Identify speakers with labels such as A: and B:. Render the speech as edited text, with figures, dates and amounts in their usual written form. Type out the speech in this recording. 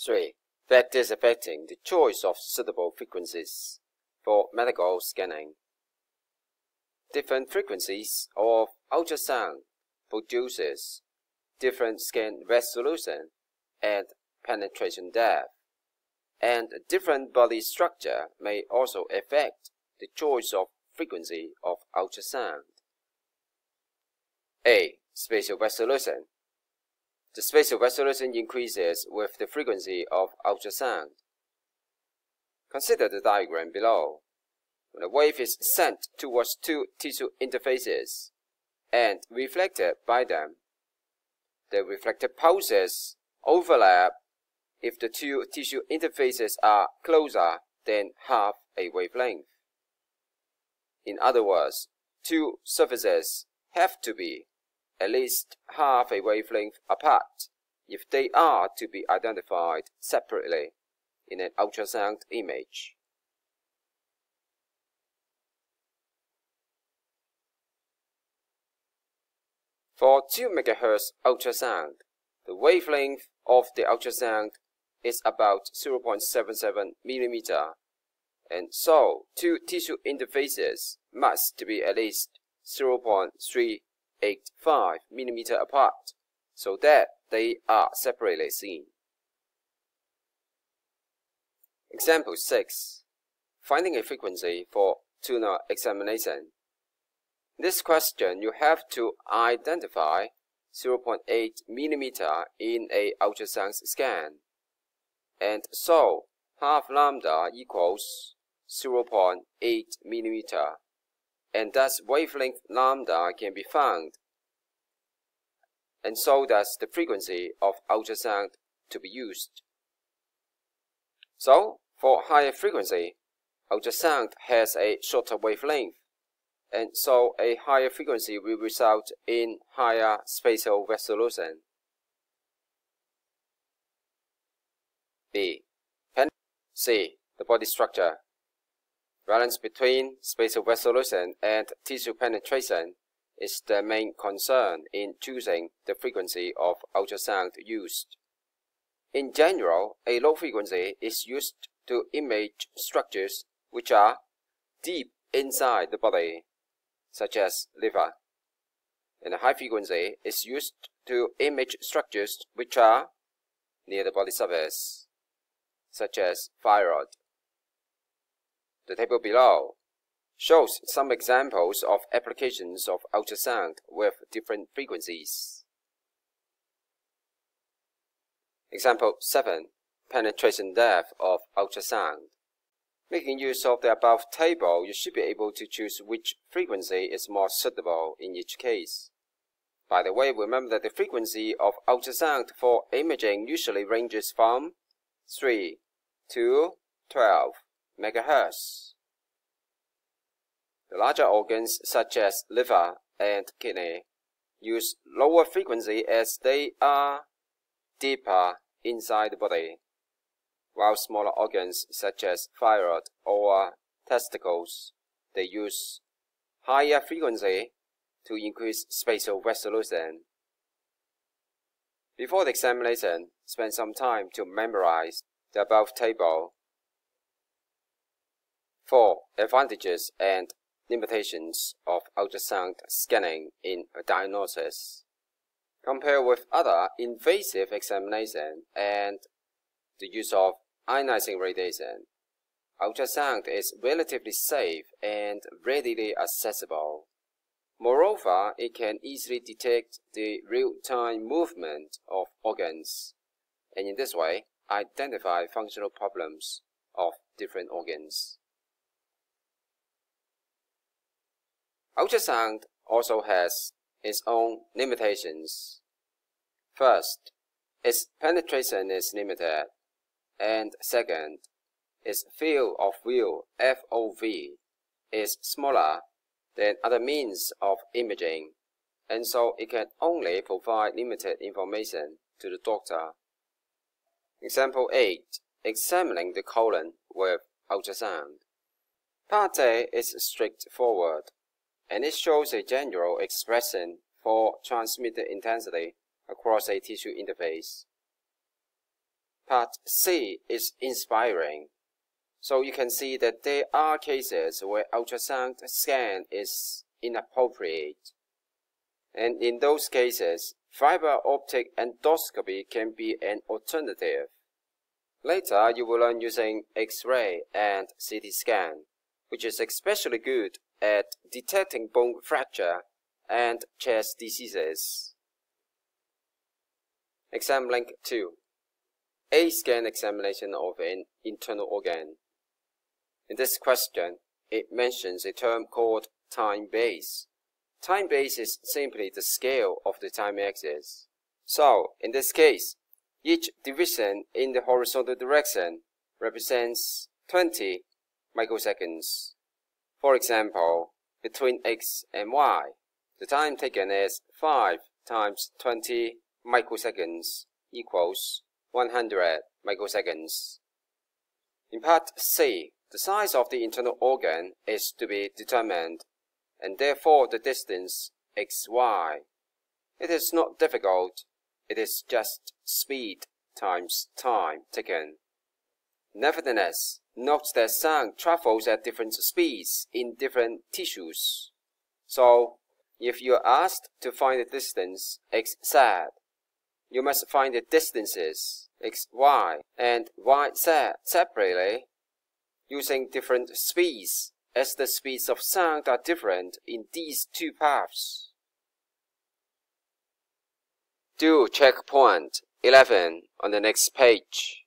A: 3. Factors affecting the choice of suitable frequencies for medical scanning. Different frequencies of ultrasound produces different scan resolution and penetration depth, and different body structure may also affect the choice of frequency of ultrasound. A. Spatial resolution. The spatial resolution increases with the frequency of ultrasound. Consider the diagram below. When a wave is sent towards two tissue interfaces and reflected by them, the reflected pulses overlap if the two tissue interfaces are closer than half a wavelength. In other words, two surfaces have to be at least half a wavelength apart if they are to be identified separately in an ultrasound image. For 2 MHz ultrasound, the wavelength of the ultrasound is about 0.77 mm, and so two tissue interfaces must be at least 0.385 mm apart, so that they are separately seen. Example 6. Finding a frequency for tuner examination. In this question, you have to identify 0.8 mm in a ultrasound scan, and so half lambda equals 0.8 mm, and thus wavelength lambda can be found, and so does the frequency of ultrasound to be used. So, for higher frequency, ultrasound has a shorter wavelength, and so a higher frequency will result in higher spatial resolution. B. C. The body structure. Balance between spatial resolution and tissue penetration is the main concern in choosing the frequency of ultrasound used. In general, a low frequency is used to image structures which are deep inside the body, such as liver, and a high frequency is used to image structures which are near the body surface, such as thyroid. The table below shows some examples of applications of ultrasound with different frequencies. Example 7. Penetration depth of ultrasound. Making use of the above table, you should be able to choose which frequency is more suitable in each case. By the way, remember that the frequency of ultrasound for imaging usually ranges from 3 to 12 MHz. The larger organs such as liver and kidney use lower frequency as they are deeper inside the body, while smaller organs such as thyroid or testicles, they use higher frequency to increase spatial resolution. Before the examination, spend some time to memorize the above table. 4. Advantages and limitations of ultrasound scanning in diagnosis. Compare with other invasive examination and the use of ionizing radiation. Ultrasound is relatively safe and readily accessible. Moreover, it can easily detect the real-time movement of organs, and in this way, identify functional problems of different organs. Ultrasound also has its own limitations. First, its penetration is limited, and second, its field of view (FOV) is smaller than other means of imaging, and so it can only provide limited information to the doctor. Example 8. Examining the colon with ultrasound. Part A is straightforward, and it shows a general expression for transmitted intensity across a tissue interface. Part C is inspiring. So you can see that there are cases where ultrasound scan is inappropriate. And in those cases, fiber optic endoscopy can be an alternative. Later, you will learn using X-ray and CT scan, which is especially good at detecting bone fracture and chest diseases. Exam link 2. A scan examination of an internal organ. In this question, it mentions a term called time base. Time base is simply the scale of the time axis. So, in this case, each division in the horizontal direction represents 20 microseconds. For example, between X and Y, the time taken is 5 times 20 microseconds equals 100 microseconds. In part C, the size of the internal organ is to be determined, and therefore the distance xy. It is not difficult, it is just speed times time taken. Nevertheless, note that sound travels at different speeds in different tissues. So, if you are asked to find the distance xz, you must find the distances xy and yz separately, using different speeds, as the speeds of sound are different in these two paths. Do checkpoint 11 on the next page.